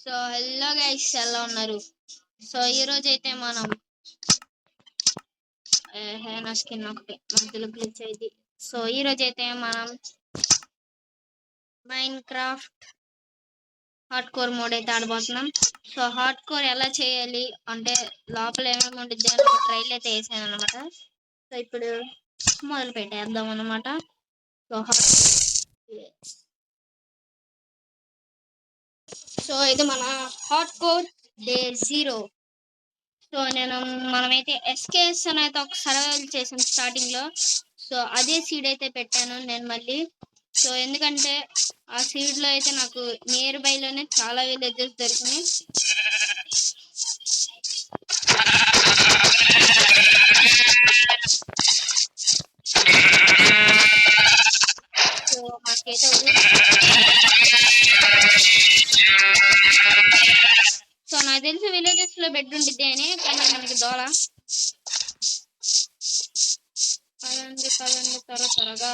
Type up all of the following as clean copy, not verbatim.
So hello guys, ఎలా ఉన్నారు? So ఈ రోజు అయితే మనం నా స్కిన్ ఒకటి మధ్యలో గ్లిచ్ అయింది. సో ఈ రోజు అయితే మనం Minecraft hardcore mode అయితే ఆడబోతున్నాం. సో హార్డ్ కోర్ ఎలా చేయాలి అంటే లోపల ఏమేమి ఉండిద్ది అని ఒక ట్రైల్ అయితే వేసాను అనమాట. సో ఇప్పుడు మొదలు పెట్టేద్దాం అనమాట. సో ఇది మన హార్డ్ కోర్ డే 0. సో మనమైతే ఎస్కేఎస్ అని అయితే ఒక సర్వైవల్ చేసాం స్టార్టింగ్ లో. సో అదే సీడ్ అయితే పెట్టాను నేను మళ్ళీ. సో ఎందుకంటే ఆ సీడ్ లో అయితే నాకు నియర్ బై లోనే చాలా విలేజెస్ దొరికినాయి. సో మనకైతే సో నాకు తెలిసి విలేజెస్ లో బెడ్ ఉండిద్ది అని, కానీ మనకి దోల పదండి త్వరగా.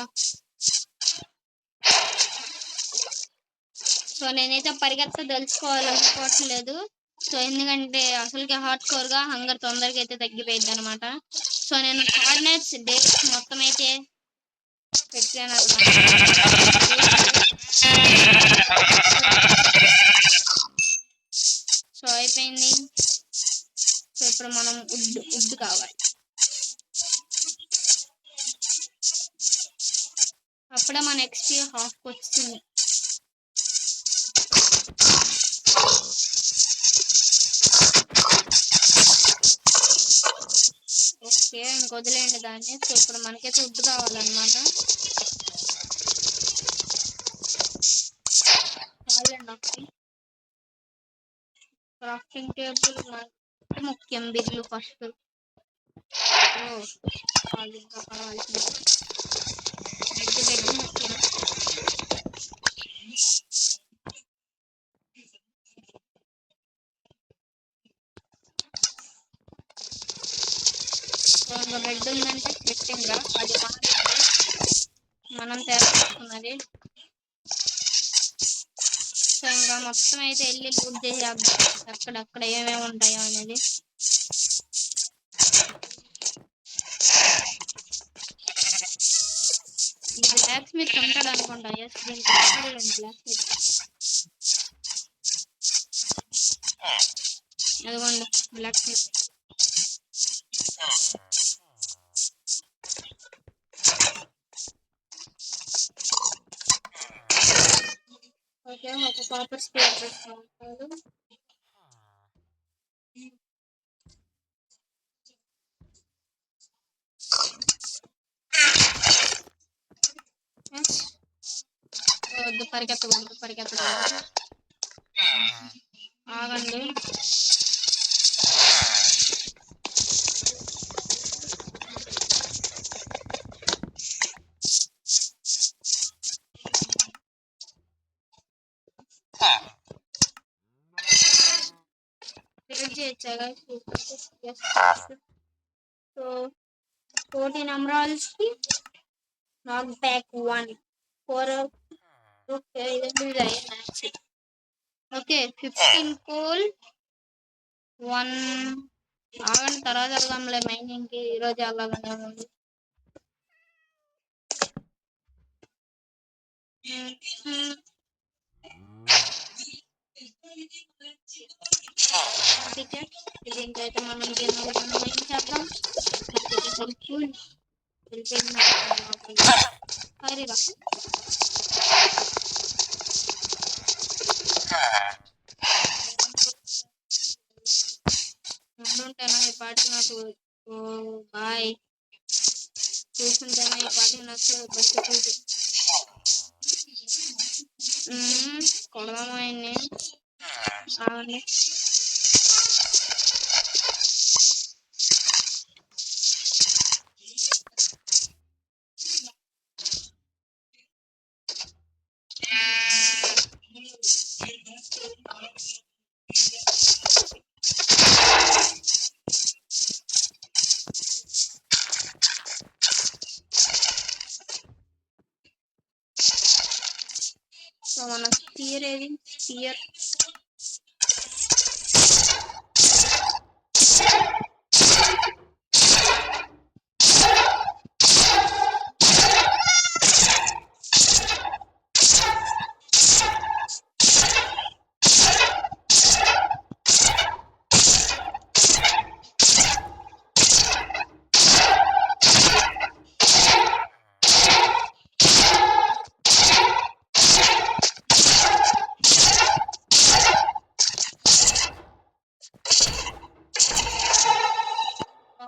సో నేనైతే పరిగెత్తదలుచుకోవాలనుకోవట్లేదు. సో ఎందుకంటే అసలుకి హార్డ్ కోర్ గా హంగర్ తొందరగా అయితే తగ్గిపోయింది అనమాట. సో నేను కోఆర్డినేట్స్ డేట్స్ మొత్తం అయితే పెట్టాను అనమాట. సో అయిపోయింది. సో ఇప్పుడు మనం వుడ్ కావాలి. అప్పుడే మన ఎక్స్పీ హాఫ్ వచ్చింది. ఓకే, ఇంకొదిలేండి దాన్ని. సో ఇప్పుడు మనకైతే వుడ్ కావాలన్నమాట. క్రాఫ్టింగ్ టేబుల్ ముఖ్యం. బిర్లు ఫస్ట్ కావాల్సింది. బెడ్ ముఖ్యం. ఇంకా బెడ్ ఉందంటే ఫిట్టింగ్ గా అది మనం తయారు చేసుకున్నది. సో ఇంకా మొత్తం అయితే వెళ్ళి లూట్ చేసేద్దాం అక్కడక్కడ ఏమేమి ఉంటాయో అనేది. బ్లాక్ స్మిత్ ఉంటాడు అనుకుంటా. ఎస్, దీనికి బ్లాక్ స్మిత్. అదిగోండి బ్లాక్ స్మిత్. ఓకే, ఒక కాపర్ స్పేర్ పెట్టుకుంటారు. వద్దు, పరిగెత్తకూడదు. ఆగండి. సో 14 emeralds కి నాక్ బ్యాక్ 1 4. ఓకే, ఇదండి మ్యాచ్. Okay, 15 coal 1. ఆగండి, తర్వాత వెళ్దాంలే మైనింగ్ కి. ఈరోజు వెళ్ళాలనే ఉంది. దీనికైతే మనం మైనింగ్ చేద్దాం. హరిరా ఉండుంటేనా ఈ పాటి నాకు. ఓ బాయ్, చూసుంటేనా ఈ పాటి నాకు బస్సు కొడదాము ఆయన్ని. ఆగండి. సో మన స్పియర్ ఏది? స్పియర్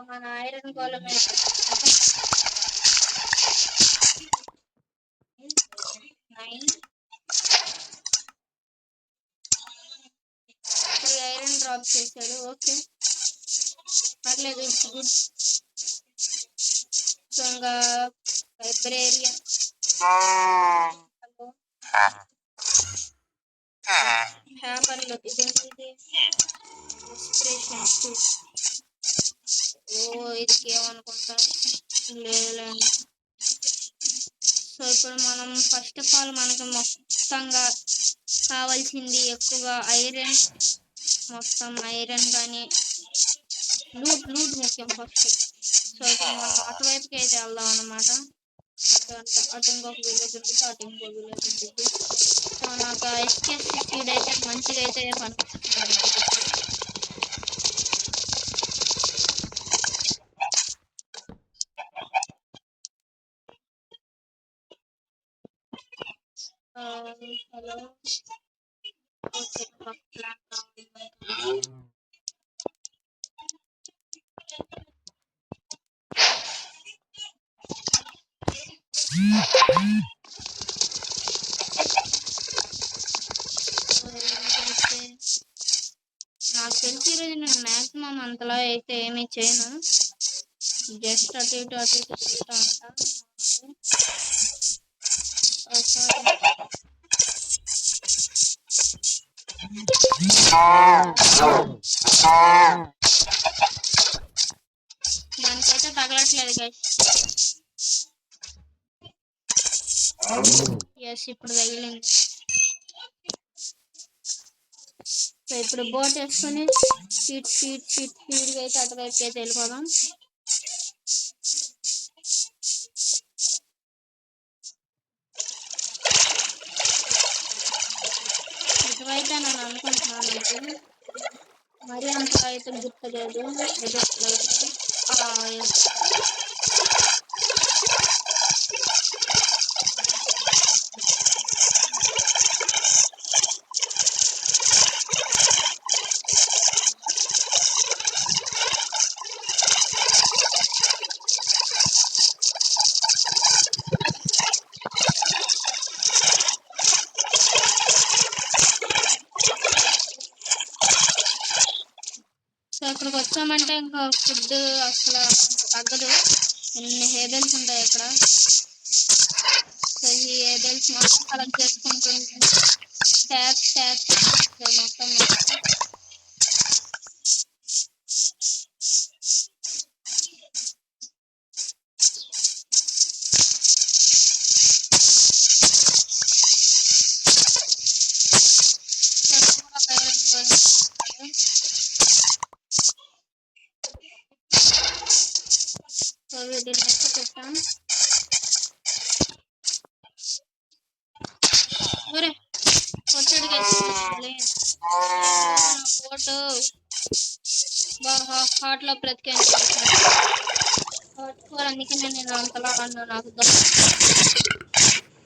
మన ఐరన్ గోళం నైన్. ఐరన్ డ్రాప్ చేశాడు. ఓకే పర్లేదు, ఇట్స్ గుడ్. సో ఇంకా లైబ్రేరియన్ హ్యాపర్లు ఇదేంటిది ఇన్స్పిరేషన్. ఓ ఇది ఏమనుకుంటా లేదండి. సో ఇప్పుడు మనం ఫస్ట్ ఆఫ్ ఆల్ మనకి మొత్తంగా కావాల్సింది ఎక్కువగా ఐరన్, మొత్తం ఐరన్ కానీ లూట్ ముఖ్యం ఫస్ట్. సో ఇప్పుడు మనం అటువైపుకి అయితే వెళ్దాం అన్నమాట. అటు ఇంకొక విలేజ్ ఉంటుంది, అటు ఇంకో విలేజ్ ఉంటుంది. సో నాకు ఎస్కేఎస్ సీడ్ అయితే మంచిగా అయితే కనిపిస్తుంది. హలో ఓకే ప్లాన్ నాకు తెలిసి ఈరోజు నేను మ్యాక్సిమం అంతలా అయితే ఏమీ చేయను, జస్ట్ అటు ఇటు తిరుగుతూ ఉంటాను. దానికైతే తగలట్లేదు గైస్. ఎస్ ఇప్పుడు తగిలింది. సో ఇప్పుడు బోట్ వేసుకొని స్పీడ్గా అయితే అటువైపు అయితే వెళ్ళిపోదాం. ఇటువైతే నేను అనుకుంటున్నాను, అయితే మరీ అంత అయితే గుర్తులేదు. సో ఇక్కడికి వచ్చామంటే ఇంకా ఫుడ్ అసలు తగ్గదు. ఎన్ని హేబెల్స్ ఉంటాయి ఇక్కడ. సో ఈ హేబెల్స్ మొత్తం కలెక్ట్ చేసుకుంటుంది స్టాక్స్ మొత్తం. సో వీటిని అయితే పెట్టాం. ఒరే కొట్టడికి బోటు బాగా హాట్ లో బ్రతికేందుకు అందుకనే నేను అంతలా అన్నా. నాకు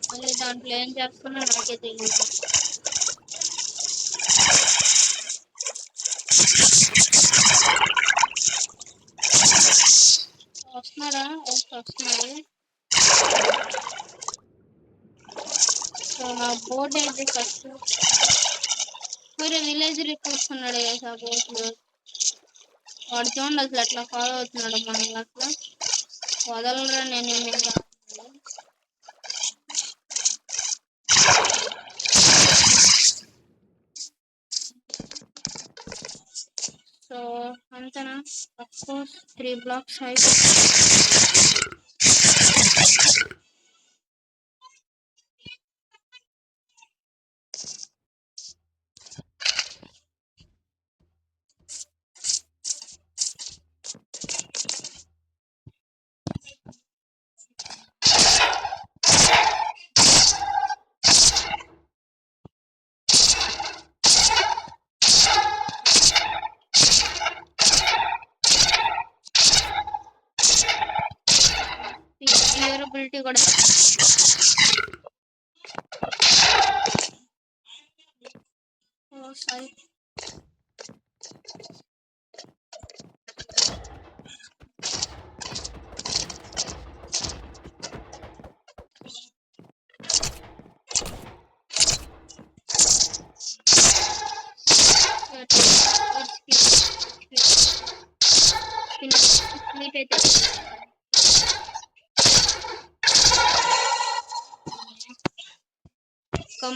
మళ్ళీ దాంట్లో ఏం చేస్తున్నా నాకే తెలియదు. వస్తున్నాడా? వస్తున్నాడు. సో నా బోట్ అయితే ఫస్ట్ మరి విలేజ్ రిక్వెస్తున్నాడు కదా బోట్లు. వాడు చూడండి అసలు అట్లా ఫాలో అవుతున్నాడు మనల్ని. అట్లా వదలరా నేను ఇంకా. సో అంతనా అఫ్కోర్స్ 3 blocks అయిపోయి. కూడా సారీ.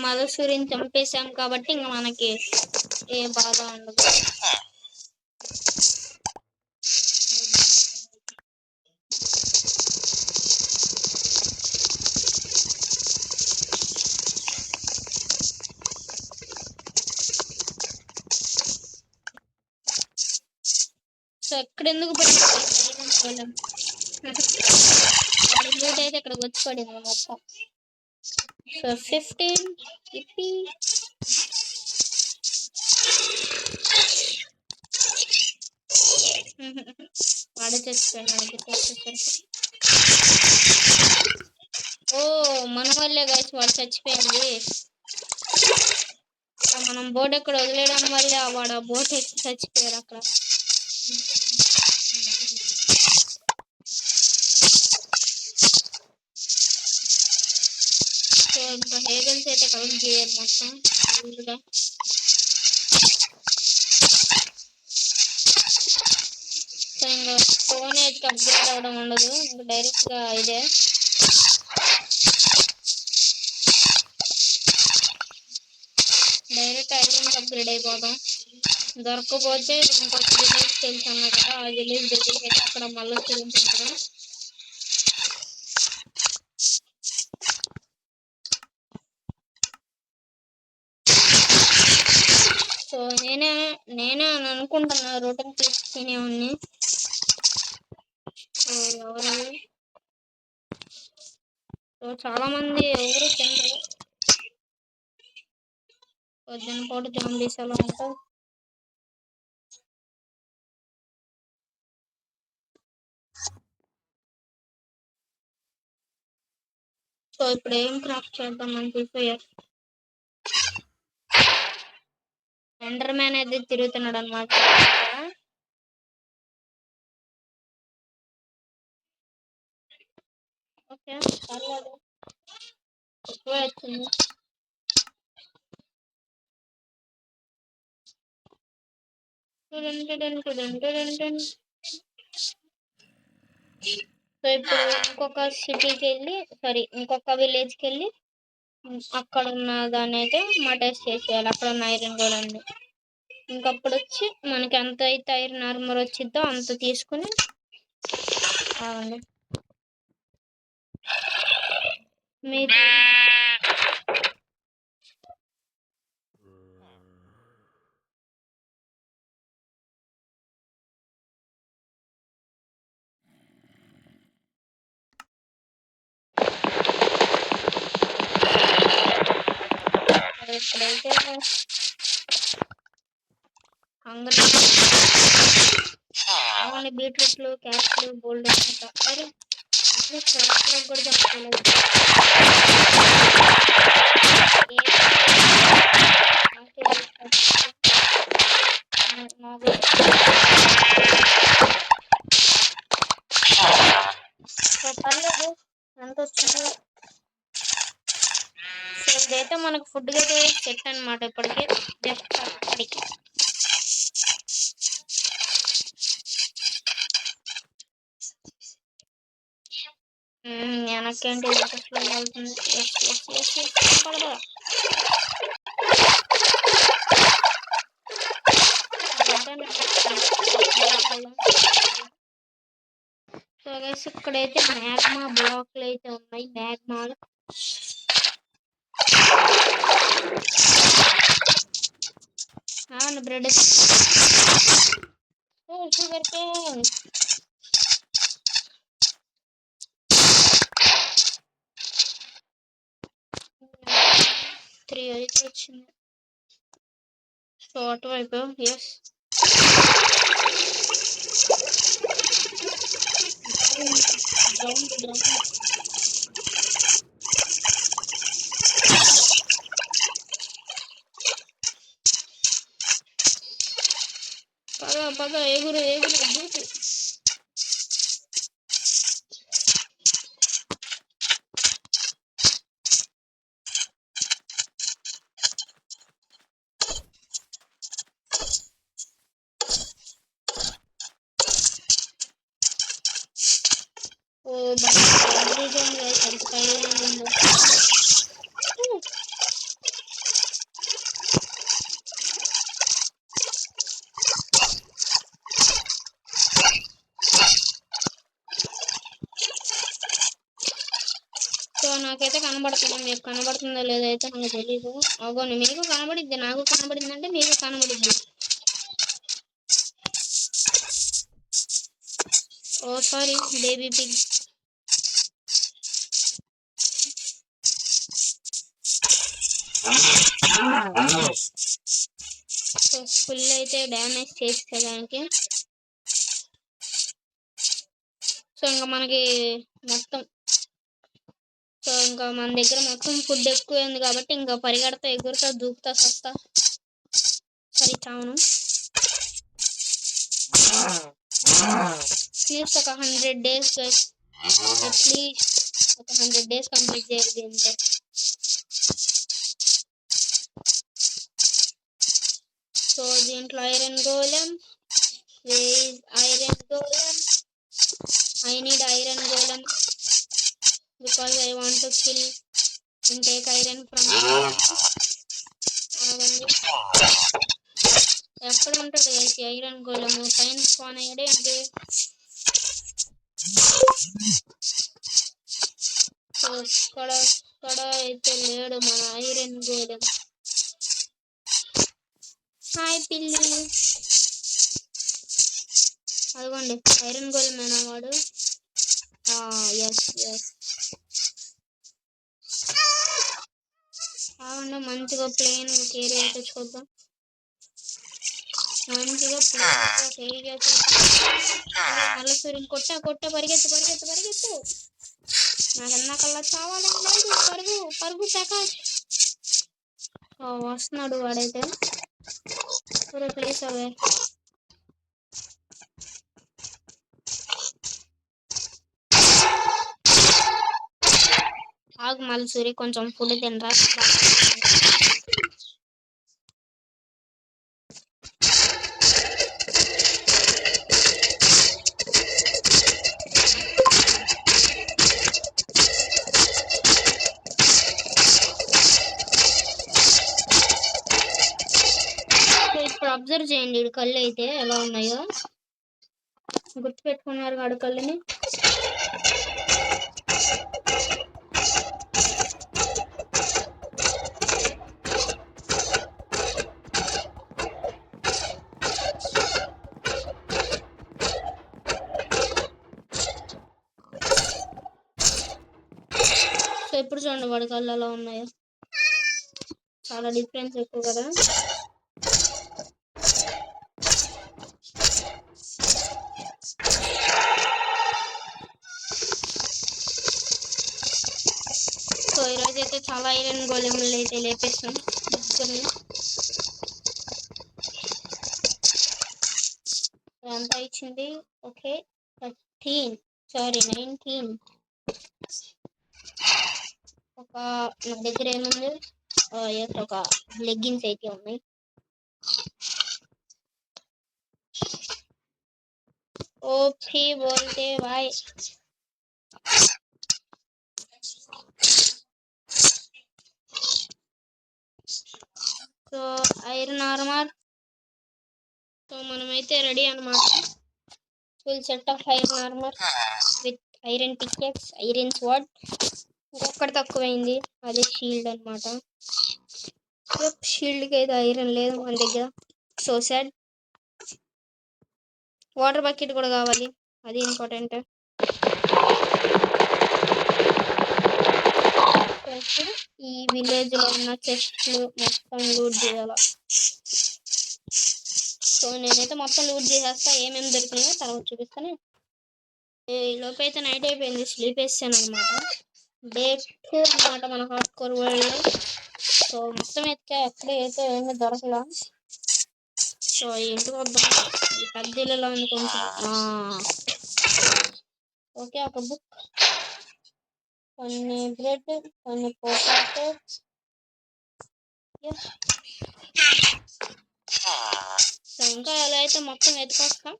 మధుసూరిని చంపేశాం కాబట్టి ఇంకా మనకి ఏ బాధ ఉండదు. సో ఎక్కడ ఎందుకు పడింది అయితే ఇక్కడికి వచ్చి పడింది మొత్తం. సో 15 ఇప్పి వాడే చచ్చిపోయాడు. ఓ మన వల్లే గాయస్ వాడు చచ్చిపోయింది. మనం బోట్ ఎక్కడ వదిలేయడం వల్ల వాడు ఆ బోట్ ఎక్కి చచ్చిపోయారు అక్కడ. సో ఇంకా హేగల్స్ అయితే కలెక్ట్ చేయాలి మొత్తం ఫుల్గా. సో ఇంకా స్టోన్ ఏజ్కి అప్గ్రేడ్ అవ్వడం ఉండదు, ఇంకా డైరెక్ట్గా ఇదే. డైరెక్ట్ ఐరన్కి అప్గ్రేడ్ అయిపోతాం. దొరకకపోతే ఇంకొక విలేజ్ తెలుసు అన్నా కదా, ఆ విలేజ్ దగ్గరికి అయితే అక్కడ మళ్ళీ చూపించడం. సో నేనే అని అనుకుంటున్నా రొటీన్ క్లిప్స్ తినేవాడిని. సో ఎవరు సో చాలా మంది ఎవరు తినరు. పొద్దున పూట జాంబీస్ అలా ఉంటారు. సో ఇప్పుడు ఏం క్రాఫ్ట్ చేద్దాం అని ప్రిపేర్. ఎండర్ మ్యాన్ అయితే తిరుగుతున్నాడు అనమాట. ఓకే పర్లేదు, ఎక్కువ వచ్చింది. సో ఇప్పుడు ఇంకొక సిటీకి వెళ్ళి ఇంకొక విలేజ్కి వెళ్ళి అక్కడ ఉన్న దాన్ని అయితే మటర్స్ చేసేయాలి. అక్కడ ఉన్న ఐరన్ కూడా ఉంది. ఇంకప్పుడు వచ్చి మనకి ఎంత అయితే ఐరన్ ఆర్మర్ వచ్చిద్దో అంత తీసుకుని మీరు ఇప్పుడైతే అందరూ బీట్రూట్లు, క్యారెట్లు, బోల్డ్ అరే కూడా చెప్పుకోలేదు. పర్లేదు ఎంత వచ్చింది. సో ఇదైతే మనకు ఫుడ్ అయితే సెట్ అనమాట. ఇప్పటికి జస్ట్ అక్కడికి వెనక్కేంటి ఇంట్రెస్ట్ వెళ్తుంది. సో గైస్ ఇక్కడైతే మ్యాగ్మా బ్లాక్లు అయితే ఉన్నాయి. మ్యాగ్మాలు బ్రెడ్ షుగర్ కేన్ 3 అయితే వచ్చింది. సో అటువైపు ఎస్ పగ ఎగురు దూకు. ఓ సో నాకైతే కనబడుతుంది, మీకు కనబడుతుందో లేదో అయితే నాకు తెలీదు. అగోని మీకు కనబడిద్ది, నాకు కనబడింది అంటే మీకు కనబడిద్ది. Oh sorry baby pig. So full అయితే డ్యామేజ్ చేసేదానికి. సో ఇంకా మనకి మొత్తం సో ఇంకా మన దగ్గర మొత్తం ఫుడ్ ఎక్కువైంది కాబట్టి ఇంకా పరిగెడతా ఎగురుతా దూకుతా సస్తా సరే చావును. అట్లీస్ట్ ఒక 100 days అట్లీస్ట్ ఒక 100 days కంప్లీట్ చేయాలి దీంతో. సో దీంట్లో iron golem, iron golem, I need iron golem because I want to kill and take iron from ఎక్కడ ఉంటాడు ఐరన్ గోలెం? పైన స్పాన్ అయ్యాడే అంటే. సో ఇక్కడ అయితే లేడు మన ఐరన్ గోలెం. హాయ్ పిల్లి. అదిగోండి ఐరన్ గోలెమేనా వాడు? ఎస్ కాకుండా మంచిగా ప్లెయిన్ ఏరియా అయితే చూద్దాం. మంచిగా ప్లెయిన్ ఏరియా మళ్ళీ సూర్యుని కొట్ట పరిగెత్తు. నాకల్లా చావాలని లేదు. పరుగు ప్రకాష్. వస్తున్నాడు వాడైతే. ప్లీజ్ అవే ఆగు మళ్ళీ సూర్య కొంచెం ఫుడ్ తినరా. ఇప్పుడు అబ్జర్వ్ చేయండి ఇడు కళ్ళు అయితే ఎలా ఉన్నాయో. గుర్తు పెట్టుకున్నారు వాడు కళ్ళని. సో ఇప్పుడు చూడండి వాడి కళ్ళు ఎలా ఉన్నాయో. చాలా డిఫరెన్స్ ఎక్కువ కదా. సో ఈరోజు అయితే చాలా ఐరన్ గోలెంలు అయితే లేపేస్తాం ముగ్గురిని. ఎంత ఇచ్చింది? ఓకే 19. ఒక నా దగ్గర ఏముంది? ఒక లెగ్గిన్స్ అయితే ఉన్నాయి. ఓపీ బోల్తే boy. So iron armour. So మనమైతే రెడీ అన్నమాట. Full set of iron armour with iron pickaxe, iron sword. ఒక్కటి తక్కువైంది, అదే షీల్డ్ అనమాట. షీల్డ్కి అయితే ఐరన్ లేదు మన దగ్గర. So sad. వాటర్ బకెట్ కూడా కావాలి, అది ఇంపార్టెంట్. ఈ విలేజ్ లో ఉన్న చెస్ట్లు మొత్తం లూట్ చేయాల. సో నేనైతే మొత్తం లూట్ చేసేస్తా. ఏమేమి దొరికినాయో తర్వాత చూపిస్తాను. ఈ లోపు అయితే నైట్ అయిపోయింది, స్లీప్ వేసాను అనమాట. డే 2 అన్నమాట మన హార్డ్ కోర్ వరల్డ్. సో మొత్తం ఎత్తికా ఎక్కడ అయితే ఏమీ దొరకలా. సో ఇంటికి వద్దాం, ఈ పెద్ద ఇల్లులో అనుకుంటా. ఓకే, ఒక బుక్, కొన్ని బ్రెడ్, కొన్ని పొటాటో. సో ఇంకా ఎలా అయితే మొత్తం ఎత్తుకొస్తాం.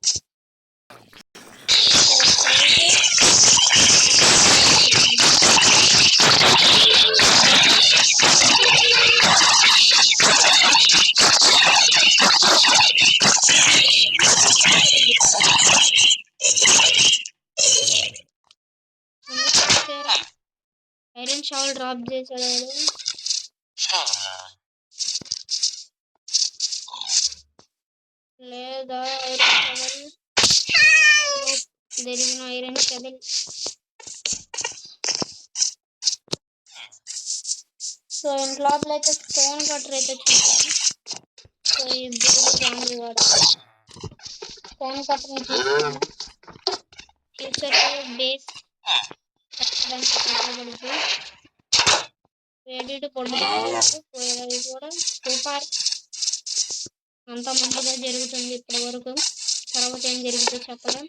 ఐరన్ షాల్ డ్రాప్ చేశాడు. లేదా iron shovel, there is no iron shovel. So ఇంట్లో అయితే స్టోన్ కట్టర్ అయితే చూసాను. సో ఈ బోర్డు జాంబీ వాడు స్టోన్ కట్టర్ని చూసాను. ఫ్యూచర్లో బేస్ కట్టడానికి ఉపయోగపడుతుంది. వేడి పడుతుంది కూడా సూపర్. అంత మంచిగా జరుగుతుంది ఇప్పటి వరకు. తర్వాత ఏం జరుగుతుందో చెప్పలేం.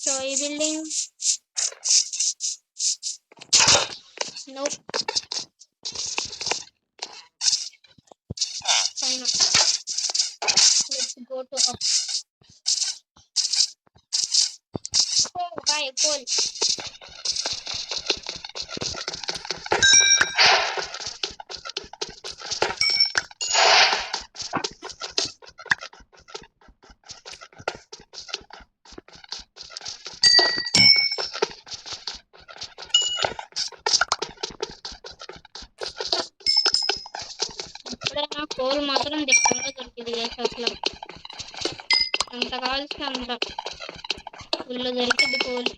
సో ఈ బిల్డింగ్ నో పైన. Let's go to up. Bye coal. ఎప్పుడైనా కోల్ మాత్రం దిట్టంగా దొరికింది అసలు. అంత కావాల్సిన అంత ఫుల్ దొరికింది కోల్.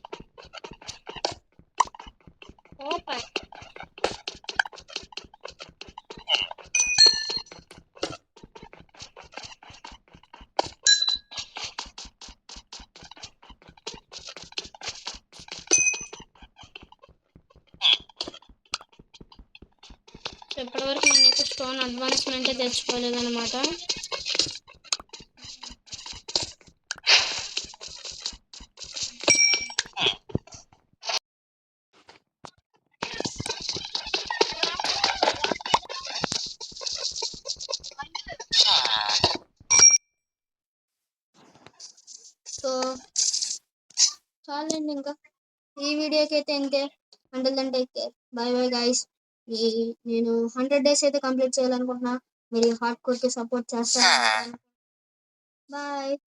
సూపర్. ఇప్పటివరకు నేనైతే స్టోన్ అడ్వాన్స్మెంట్ తెచ్చుకోలేదన్నమాట. సో చాలండి, ఇంకా ఈ వీడియోకి అయితే ఇంతే. Until then take care, bye bye guys. నేను 100 days అయితే కంప్లీట్ చేయాలనుకుంటున్నా. మీరు హార్డ్ కోర్ కి సపోర్ట్ చేస్తాను. బాయ్.